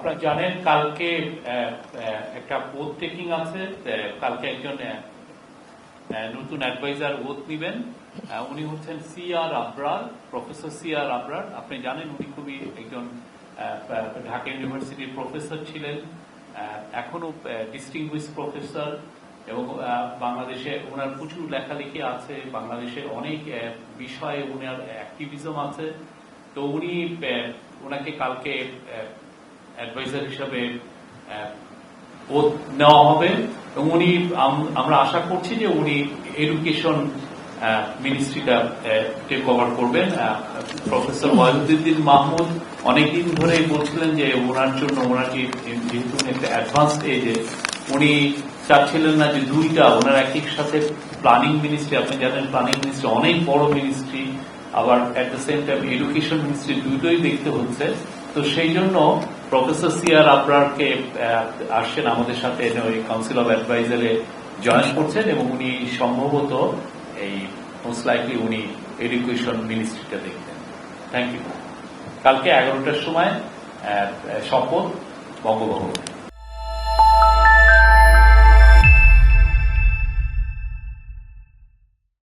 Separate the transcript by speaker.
Speaker 1: আপনারা জানেন কালকে একটা ওথ টেকিং আছে। কালকে একজন নতুন অ্যাডভাইজার ওথ নিবেন। উনি হচ্ছেন CR Abrar, professor CR Abrar. আপনি জানেন উনি খুবই একজন ঢাকা ইউনিভার্সিটির প্রফেসর ছিলেন, এখনো ডিস্টিংগুইশ প্রফেসর, এবং বাংলাদেশে ওনার প্রচুর লেখালেখি আছে, বাংলাদেশের অনেক বিষয়ে ওনার অ্যাক্টিভিজম আছে। তো ওনাকে কালকে অ্যাডভাইজার হিসাবে ওথ নেওয়া হবে এবং আমরা আশা করছি যে উনি এডুকেশন মিনিস্ট্রিটা টেক ওভার করবেন। প্রফেসর ওয়াহিদুদ্দিন মাহমুদ অনেকদিন ধরে বলছিলেন যে ওনার জন্য, ওনার যেহেতু একটা অ্যাডভান্স এজে, উনি চাচ্ছিলেন না যে দুইটা ওনার একই সাথে প্ল্যানিং মিনিস্ট্রি, আপনি জানেন প্ল্যানিং মিনিস্ট্রি অনেক বড় মিনিস্ট্রি, আবার at the same time education ministry, দুটোই দেখতে হচ্ছে। তো সেই জন্য প্রফেসর সিআর আবরারকে আসছেন আমাদের সাথে, ওই কাউন্সিল অফ অ্যাডভাইজারে জয়েন করছেন এবং উনি সম্ভবত এই মোস্ট লাইকলি উনি এডুকেশন মিনিস্ট্রিটা দেখবেন। Thank you. কালকে 11টার সময় শপথ বঙ্গভবনে।